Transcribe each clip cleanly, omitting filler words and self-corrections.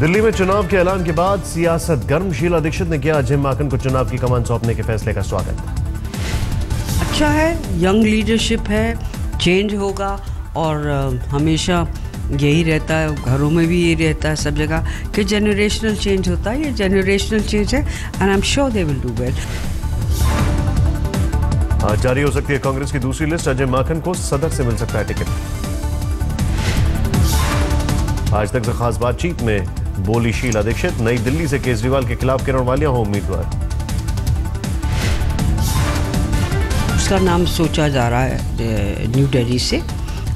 दिल्ली में चुनाव के ऐलान के बाद सियासत गर्म। शीला दीक्षित ने किया अजय माकन को चुनाव की कमान सौंपने के फैसले का स्वागत। अच्छा है, यंग लीडरशिप है, चेंज होगा और हमेशा यही रहता है, घरों में भी यही रहता है, सब जगह कि जनरेशनल चेंज होता है। ये जनरेशनल चेंज है and I am sure they will do well. आज जारी हो सकती है कांग्रेस की दूसरी लिस्ट। अजय माकन को सदर से मिल सकता है टिकट। आज तक से खास बातचीत में बोली शीला दीक्षित। नई दिल्ली से केजरीवाल के खिलाफ किरण वालिया हो उम्मीदवार। उसका नाम सोचा जा रहा है न्यू दिल्ली से।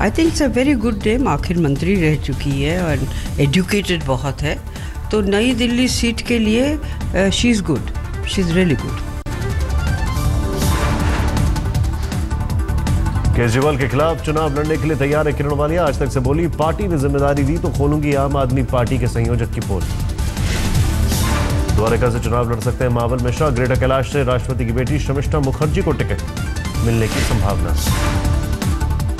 I think it's a very good day. आखिर मंत्री रह चुकी है और एजुकेटेड बहुत है, तो नई दिल्ली सीट के लिए she is good, she is really good. Kejriwal के खिलाफ चुनाव लड़ने के लिए तैयार है किरण वालिया। आज तक से बोली, पार्टी ने जिम्मेदारी दी तो खोलूंगी आम आदमी पार्टी के संयोजक की पोल। द्वारका से चुनाव लड़ सकते हैं महाबल मिश्रा। ग्रेटर कैलाश से राष्ट्रपति की बेटी शमिष्ठा मुखर्जी को टिकट मिलने की संभावना।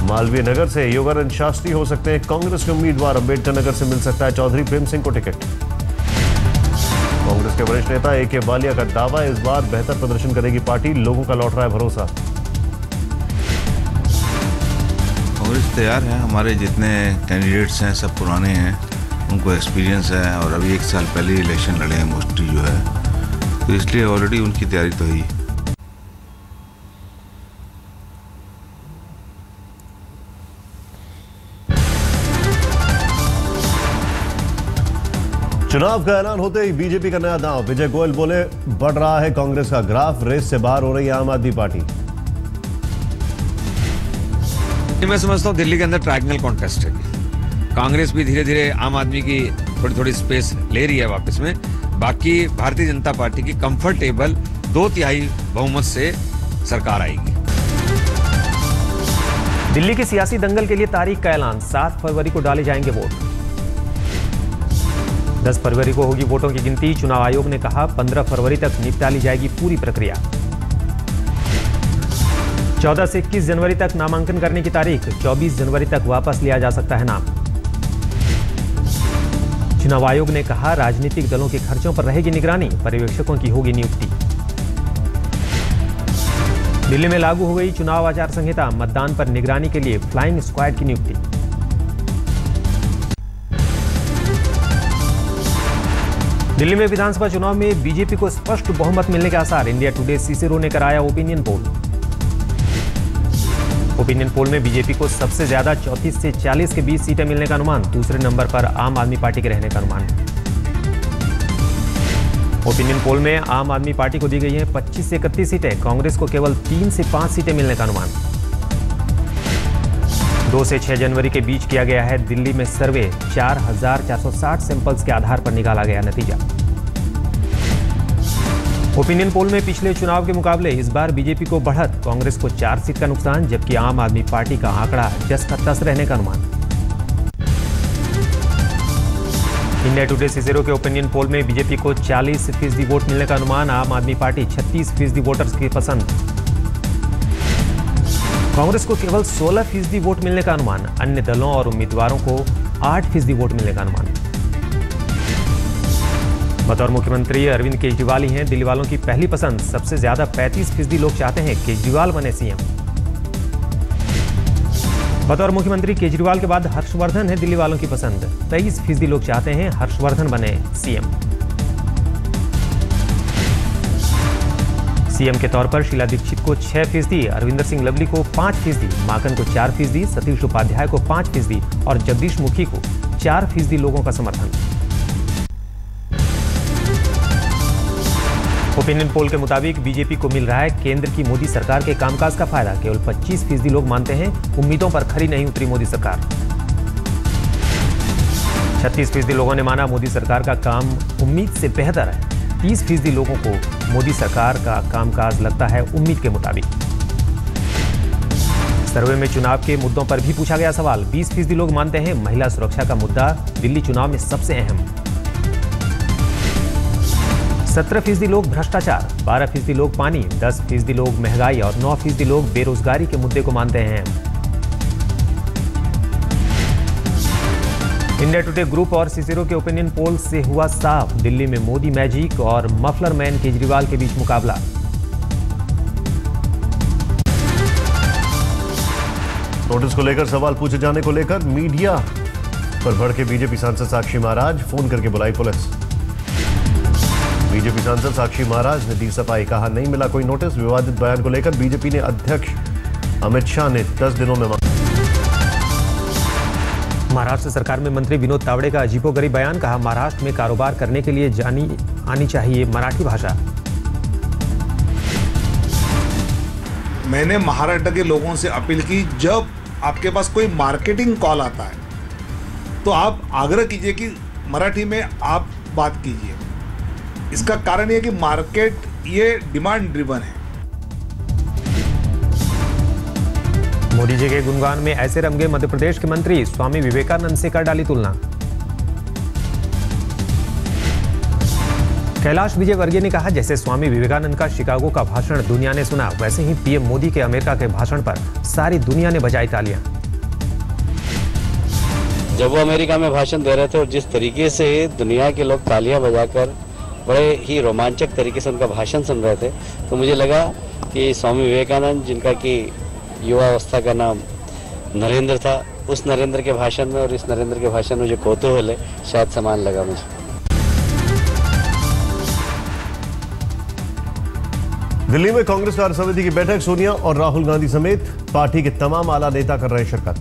मालवीय नगर से योगानंद शास्त्री हो सकते हैं कांग्रेस के उम्मीदवार। अंबेडकर नगर से मिल सकता है चौधरी प्रेम सिंह को टिकट। कांग्रेस के वरिष्ठ नेता ए.के. वालिया का दावा, इस बार बेहतर प्रदर्शन करेगी पार्टी, लोगों का लौट रहा है भरोसा। कांग्रेस तैयार है। हमारे जितने कैंडिडेट्स हैं सब पुराने हैं, उनको एक्सपीरियंस है और अभी 1 साल पहले इलेक्शन लड़े हैं मोस्टली जो है, तो इसलिए ऑलरेडी उनकी तैयारी तो है। चुनाव का ऐलान होते ही बीजेपी का नया दांव। विजय गोयल बोले, बढ़ रहा है कांग्रेस का ग्राफ, रेस से बाहर हो रही है आम आदमी पार्टी। मैं समझता हूँ दिल्ली के अंदर ट्रायंगल कॉन्टेस्ट है। कांग्रेस भी धीरे धीरे आम आदमी की थोड़ी थोड़ी स्पेस ले रही है वापस में। बाकी भारतीय जनता पार्टी की कंफर्टेबल 2/3 बहुमत से सरकार आएगी। दिल्ली के सियासी दंगल के लिए तारीख का ऐलान। 7 फरवरी को डाले जाएंगे वोट। 10 फरवरी को होगी वोटों की गिनती। चुनाव आयोग ने कहा 15 फरवरी तक निपटा ली जाएगी पूरी प्रक्रिया। 14 से 21 जनवरी तक नामांकन करने की तारीख। 24 जनवरी तक वापस लिया जा सकता है नाम। चुनाव आयोग ने कहा राजनीतिक दलों के खर्चों पर रहेगी निगरानी, पर्यवेक्षकों की होगी नियुक्ति। दिल्ली में लागू हो गई चुनाव आचार संहिता। मतदान पर निगरानी के लिए फ्लाइंग स्क्वाड की नियुक्ति। दिल्ली में विधानसभा चुनाव में बीजेपी को स्पष्ट बहुमत मिलने के आसार। इंडिया टुडे सीसीरो ने कराया ओपिनियन पोल। ओपिनियन पोल में बीजेपी को सबसे ज्यादा 34 से 40 के बीच सीटें मिलने का अनुमान। दूसरे नंबर पर आम आदमी पार्टी के रहने का अनुमान। ओपिनियन पोल में आम आदमी पार्टी को दी गई हैं 25 से 31 सीटें। कांग्रेस को केवल 3 से 5 सीटें मिलने का अनुमान। 2 से 6 जनवरी के बीच किया गया है दिल्ली में सर्वे। 4460 सैंपल्स के आधार पर निकाला गया नतीजा। ओपिनियन पोल में पिछले चुनाव के मुकाबले इस बार बीजेपी को बढ़त। कांग्रेस को 4 सीट का नुकसान, जबकि आम आदमी पार्टी का आंकड़ा जस का तस रहने का अनुमान। इंडिया टुडे सीसीरो के ओपिनियन पोल में बीजेपी को 40% वोट मिलने का अनुमान। आम आदमी पार्टी 36% वोटर्स की पसंद। कांग्रेस को केवल 16% वोट मिलने का अनुमान। अन्य दलों और उम्मीदवारों को 8% वोट मिलने का अनुमान। बतौर मुख्यमंत्री अरविंद केजरीवाल ही हैं दिल्ली वालों की पहली पसंद। सबसे ज्यादा 35% लोग चाहते हैं केजरीवाल बने सीएम। बतौर मुख्यमंत्री केजरीवाल के बाद हर्षवर्धन है दिल्ली वालों की पसंद। 23% लोग चाहते हैं हर्षवर्धन बने सीएम। सीएम के तौर पर शीला दीक्षित को 6%, अरविंदर सिंह लवली को 5%, माकन को 4%, सतीश उपाध्याय को 5% और जगदीश मुखी को 4% लोगों का समर्थन। ओपिनियन पोल के मुताबिक बीजेपी को मिल रहा है केंद्र की मोदी सरकार के कामकाज का फायदा। केवल 25% लोग मानते हैं उम्मीदों पर खरी नहीं उतरी मोदी सरकार। 36% लोगों ने माना मोदी सरकार का काम उम्मीद से बेहतर है। 30% लोगों को मोदी सरकार का कामकाज लगता है उम्मीद के मुताबिक। सर्वे में चुनाव के मुद्दों पर भी पूछा गया सवाल। 20% लोग मानते हैं महिला सुरक्षा का मुद्दा दिल्ली चुनाव में सबसे अहम। 17% लोग भ्रष्टाचार, 12% लोग पानी, 10% लोग महंगाई और 9% लोग बेरोजगारी के मुद्दे को मानते हैं। इंडिया टुडे ग्रुप और सिसिरो के ओपिनियन पोल से हुआ साफ, दिल्ली में मोदी मैजिक और मफलर मैन केजरीवाल के बीच मुकाबला। नोटिस को लेकर सवाल पूछे जाने को लेकर मीडिया पर भड़के बीजेपी सांसद साक्षी महाराज, फोन करके बुलाई पुलिस। बीजेपी सांसद साक्षी महाराज ने दी सफाई, कहा नहीं मिला कोई नोटिस। विवादित बयान को लेकर बीजेपी ने अध्यक्ष अमित शाह ने 10 दिनों में महाराष्ट्र सरकार में मंत्री विनोद तावड़े का अजीबोगरीब बयान, कहा महाराष्ट्र में कारोबार करने के लिए आनी चाहिए मराठी भाषा। मैंने महाराष्ट्र के लोगों से अपील की, जब आपके पास कोई मार्केटिंग कॉल आता है तो आप आग्रह कीजिए कि मराठी में आप बात कीजिए। इसका कारण यह कि मार्केट ये डिमांड ड्रिवन है। मोदी जी के गुणगान में ऐसे रंगे मध्य प्रदेश के मंत्री, स्वामी विवेकानंद से कर डाली तुलना। कैलाश विजयवर्गीय ने कहा, जैसे स्वामी विवेकानंद का शिकागो का भाषण दुनिया ने सुना, वैसे ही पीएम मोदी के अमेरिका के भाषण पर सारी दुनिया ने बजाई तालियां। जब वो अमेरिका में भाषण दे रहे थे और जिस तरीके से दुनिया के लोग तालियां बजाकर बड़े ही रोमांचक तरीके से उनका भाषण सुन रहे थे, तो मुझे लगा कि स्वामी विवेकानंद, जिनका कि युवा अवस्था का नाम नरेंद्र था, उस नरेंद्र के भाषण में और इस नरेंद्र के भाषण में जो कौतूहल है, शायद समान लगा मुझे। दिल्ली में कांग्रेस कार्य समिति की बैठक, सोनिया और राहुल गांधी समेत पार्टी के तमाम आला नेता कर रहे हैं शिरकत।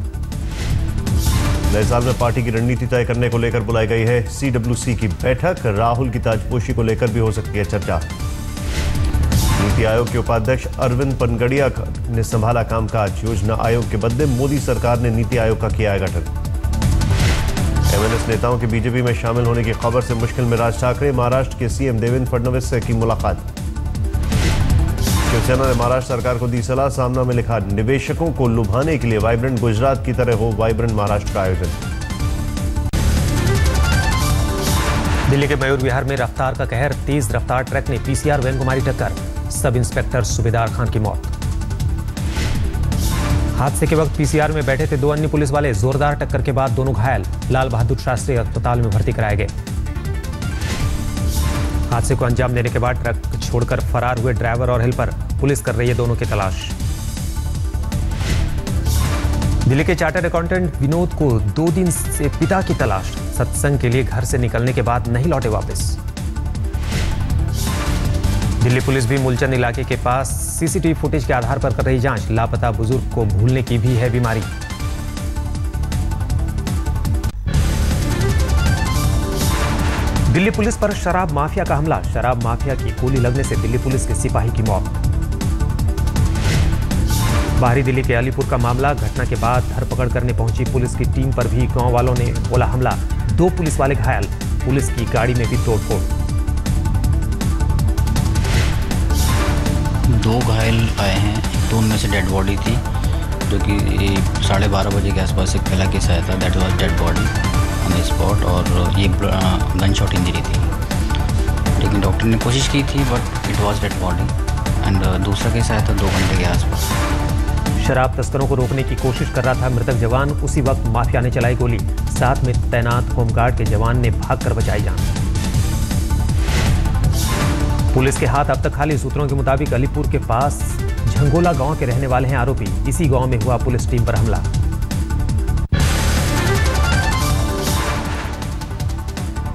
नए साल में पार्टी की रणनीति तय करने को लेकर बुलाई गई है सीडब्ल्यूसी की बैठक। राहुल की ताजपोशी को लेकर भी हो सकती है चर्चा। नीति आयोग के उपाध्यक्ष अरविंद पनगड़िया ने संभाला कामकाज। योजना आयोग के बदले मोदी सरकार ने नीति आयोग का किया है गठन। एमएनएस नेताओं के बीजेपी में शामिल होने की खबर से मुश्किल में राज ठाकरे, महाराष्ट्र के सीएम देवेंद्र फडणवीस से की मुलाकात। शिवसेना ने महाराष्ट्र सरकार को दी सलाह, सामना में लिखा, निवेशकों को लुभाने के लिए वाइब्रेंट गुजरात की तरह हो वाइब्रेंट महाराष्ट्र का आयोजन। दिल्ली के मयूर विहार में रफ्तार का कहर, तेज रफ्तार ट्रक ने पीसीआर वैन को मारी टक्कर, सब इंस्पेक्टर सूबेदार खान की मौत। हादसे के वक्त पीसीआर में बैठे थे 2 अन्य पुलिस वाले, जोरदार टक्कर के बाद दोनों घायल, लाल बहादुर शास्त्री अस्पताल में भर्ती कराए गए। हादसे को अंजाम देने के बाद ट्रक छोड़कर फरार हुए ड्राइवर और हेल्पर, पुलिस कर रही है दोनों की तलाश। दिल्ली के चार्टर्ड अकाउंटेंट विनोद को 2 दिन से पिता की तलाश, सत्संग के लिए घर से निकलने के बाद नहीं लौटे वापस। दिल्ली पुलिस भी मुलचंद इलाके के पास सीसीटीवी फुटेज के आधार पर कर रही जांच, लापता बुजुर्ग को भूलने की भी है बीमारी। दिल्ली पुलिस पर शराब माफिया का हमला, शराब माफिया की गोली लगने से दिल्ली पुलिस के सिपाही की मौत। बाहरी दिल्ली के अलीपुर का मामला, घटना के बाद धरपकड़ करने पहुंची पुलिस की टीम पर भी गांव वालों ने बोला हमला, 2 पुलिस वाले घायल, पुलिस की गाड़ी में भी तोड़फोड़। 2 घायल आए हैं, 2 उनमें से डेड बॉडी थी, जो कि 12:30 बजे के आसपास एक फैला केस आया था, that was dead body on the spot, और ये गन शॉट इंजरी थी, लेकिन डॉक्टर ने कोशिश की थी but it was dead body. And दूसरा केस आया था 2 घंटे के आसपास। शराब तस्करों को रोकने की कोशिश कर रहा था मृतक जवान, उसी वक्त माफिया ने चलाई गोली, साथ में तैनात होमगार्ड के जवान ने भागकर बचाई जान। पुलिस के हाथ अब तक खाली, सूत्रों के मुताबिक अलीपुर के पास झंगोला गांव के रहने वाले हैं आरोपी, इसी गांव में हुआ पुलिस टीम पर हमला।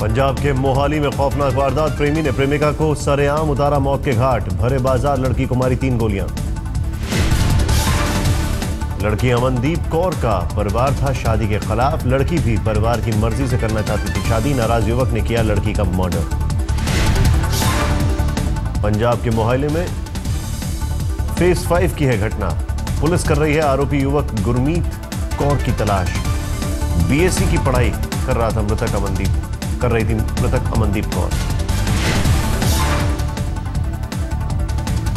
पंजाब के मोहाली में खौफनाक वारदात, प्रेमी ने प्रेमिका को सरेआम उतारा मौत के घाट, भरे बाजार लड़की को मारी 3 गोलियां। लड़की अमनदीप कौर का परिवार था शादी के खिलाफ, लड़की भी परिवार की मर्जी से करना चाहती थी शादी, नाराज युवक ने किया लड़की का मर्डर। पंजाब के मोहाली में फेज 5 की है घटना, पुलिस कर रही है आरोपी युवक गुरमीत कौर की तलाश। बीएससी की पढ़ाई कर रहा था कर रही थी मृतक अमनदीप कौर।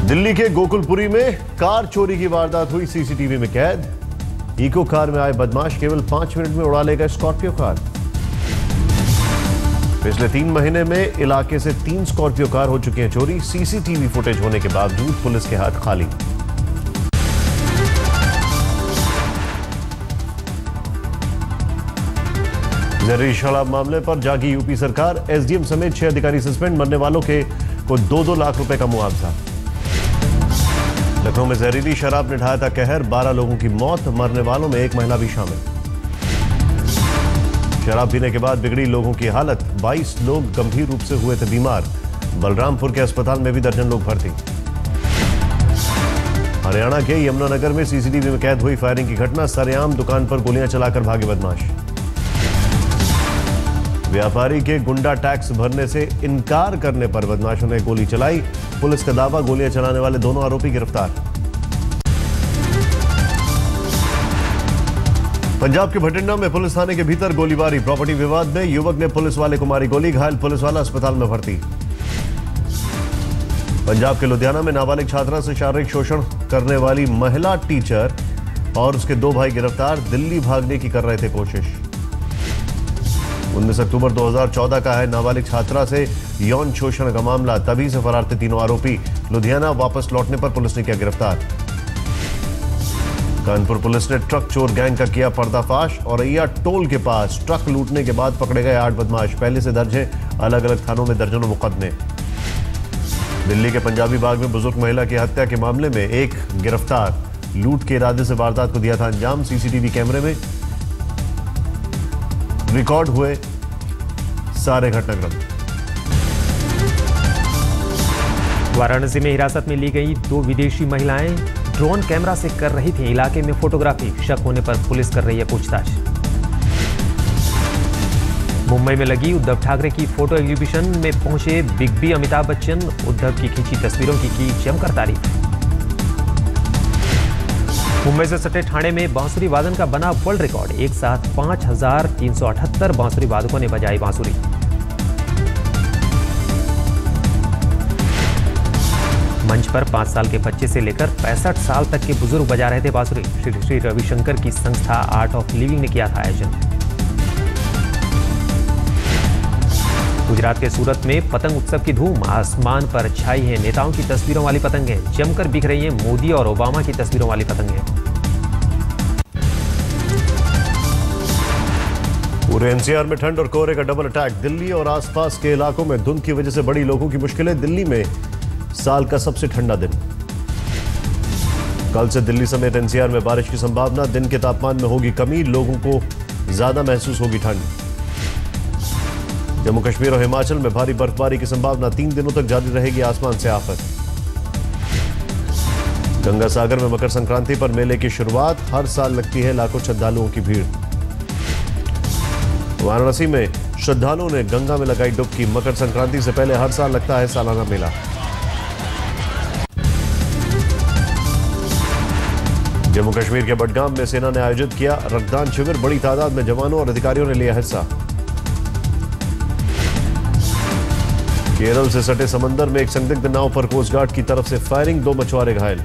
दिल्ली के गोकुलपुरी में कार चोरी की वारदात हुई, सीसीटीवी में कैद। इको कार में आए बदमाश केवल 5 मिनट में उड़ा ले गए स्कॉर्पियो कार। पिछले 3 महीने में इलाके से 3 स्कॉर्पियो कार हो चुकी हैं चोरी, सीसीटीवी फुटेज होने के बावजूद पुलिस के हाथ खाली। जहरीली शराब मामले पर जागी यूपी सरकार, एसडीएम समेत 6 अधिकारी सस्पेंड, मरने वालों के को 2-2 लाख रुपए का मुआवजा। लखनऊ में जहरीली शराब ने ढाया था कहर, 12 लोगों की मौत, मरने वालों में एक महिला भी शामिल। शराब पीने के बाद बिगड़ी लोगों की हालत, 22 लोग गंभीर रूप से हुए थे बीमार। बलरामपुर के अस्पताल में भी दर्जन लोग भर्ती। हरियाणा के यमुनानगर में सीसीटीवी में कैद हुई फायरिंग की घटना, सरेआम दुकान पर गोलियां चलाकर भागे बदमाश। व्यापारी के गुंडा टैक्स भरने से इनकार करने पर बदमाशों ने गोली चलाई, पुलिस का दावा, गोलियां चलाने वाले दोनों आरोपी गिरफ्तार। पंजाब के भटिंडा में पुलिस थाने के भीतर गोलीबारी, प्रॉपर्टी विवाद में युवक ने पुलिस वाले को मारी गोली, घायल पुलिस वाला अस्पताल में भर्ती। पंजाब के लुधियाना में नाबालिग छात्रा से शारीरिक शोषण करने वाली महिला टीचर और उसके 2 भाई गिरफ्तार, दिल्ली भागने की कर रहे थे कोशिश। 19 अक्टूबर 2014 का है नाबालिग छात्रा से यौन शोषण का मामला, तभी से फरार थे तीनों आरोपी। लुधियाना वापस लौटने पर पुलिस ने किया गिरफ्तार। कानपुर पुलिस ने ट्रक चोर गैंग का किया पर्दाफाश, औरैया टोल के पास ट्रक लूटने के बाद पकड़े गए 8 बदमाश, पहले से दर्ज हैं अलग अलग थानों में दर्जनों मुकदमे। दिल्ली के पंजाबी बाग में बुजुर्ग महिला की हत्या के मामले में एक गिरफ्तार, लूट के इरादे से वारदात को दिया था अंजाम, सीसीटीवी कैमरे में रिकॉर्ड हुए सारे घटनाक्रम। वाराणसी में हिरासत में ली गई 2 विदेशी महिलाएं ड्रोन कैमरा से कर रही थी इलाके में फोटोग्राफी, शक होने पर पुलिस कर रही है पूछताछ। मुंबई में लगी उद्धव ठाकरे की फोटो एग्जीबिशन में पहुंचे बिग बी अमिताभ बच्चन, उद्धव की खींची तस्वीरों की जमकर तारीफ। मुंबई से सटे ठाणे में बांसुरी वादन का बना वर्ल्ड रिकॉर्ड, एक साथ 5378 बांसुरी वादकों ने बजाई बांसुरी। मंच पर 5 साल के बच्चे से लेकर 65 साल तक के बुजुर्ग बजा रहे थे बांसुरी। श्री श्री रविशंकर की संस्था आर्ट ऑफ लिविंग ने किया था आयोजन। गुजरात के सूरत में पतंग उत्सव की धूम, आसमान पर छाई है नेताओं की तस्वीरों वाली पतंगें, जमकर बिक रही हैं मोदी और ओबामा की तस्वीरों वाली पतंगें। पूरे एनसीआर में ठंड और कोहरे का डबल अटैक, दिल्ली और आसपास के इलाकों में धुंध की वजह से बड़ी लोगों की मुश्किलें। दिल्ली में साल का सबसे ठंडा दिन। कल से दिल्ली समेत एनसीआर में बारिश की संभावना, दिन के तापमान में होगी कमी, लोगों को ज्यादा महसूस होगी ठंड। जम्मू कश्मीर और हिमाचल में भारी बर्फबारी की संभावना, 3 दिनों तक जारी रहेगी आसमान से आफत। गंगा सागर में मकर संक्रांति पर मेले की शुरुआत, हर साल लगती है लाखों श्रद्धालुओं की भीड़। वाराणसी में श्रद्धालुओं ने गंगा में लगाई डुबकी, मकर संक्रांति से पहले हर साल लगता है सालाना मेला। जम्मू कश्मीर के बडगाम में सेना ने आयोजित किया रक्तदान शिविर, बड़ी तादाद में जवानों और अधिकारियों ने लिया हिस्सा। केरल से सटे समंदर में एक संदिग्ध नाव पर कोस्ट गार्ड की तरफ से फायरिंग, 2 मछुआरे घायल।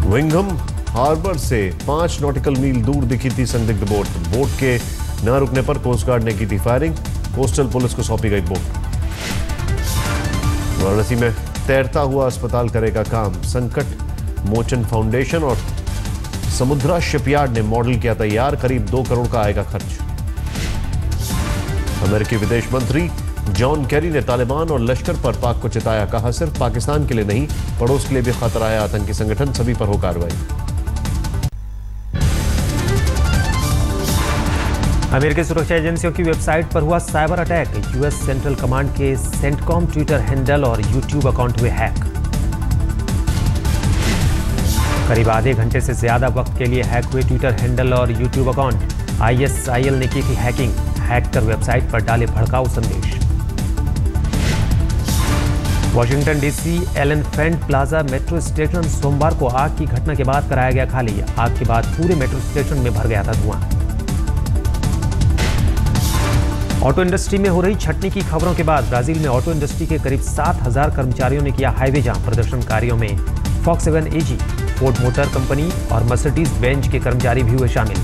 विंघम हार्बर से 5 नॉटिकल मील दूर दिखी थी संदिग्ध बोट, बोट के न रुकने पर कोस्ट गार्ड ने की थी फायरिंग, कोस्टल पुलिस को सौंपी गई बोट। वाराणसी में तैरता हुआ अस्पताल करेगा काम, संकट मोचन फाउंडेशन और समुद्रा शिपयार्ड ने मॉडल किया तैयार, करीब 2 करोड़ का आएगा खर्च। अमेरिकी विदेश मंत्री जॉन कैरी ने तालिबान और लश्कर पर पाक को चिताया, कहा सिर्फ पाकिस्तान के लिए नहीं पड़ोस के लिए भी खतरा है आतंकी संगठन, सभी पर हो कार्रवाई। अमेरिकी सुरक्षा एजेंसियों की वेबसाइट पर हुआ cyber attack, US central command के सेंटकॉम ट्विटर हैंडल और यूट्यूब अकाउंट हुए हैक। करीब आधे घंटे से ज्यादा वक्त के लिए हैक हुए ट्विटर हैंडल और यूट्यूब अकाउंट, ISIL ने की थी हैकिंग, हैक कर वेबसाइट पर डाले भड़काऊ संदेश। Washington DC elephant plaza metro station सोमवार को आग की घटना के बाद कराया गया खाली, आग के बाद पूरे मेट्रो स्टेशन में भर गया था धुआं। ऑटो इंडस्ट्री में हो रही छटनी की खबरों के बाद ब्राजील में ऑटो इंडस्ट्री के करीब 7000 कर्मचारियों ने किया हाईवे जाम, प्रदर्शनकारियों में Volkswagen AG, Ford motor company और मर्सिडीज बेंज के कर्मचारी भी हुए शामिल।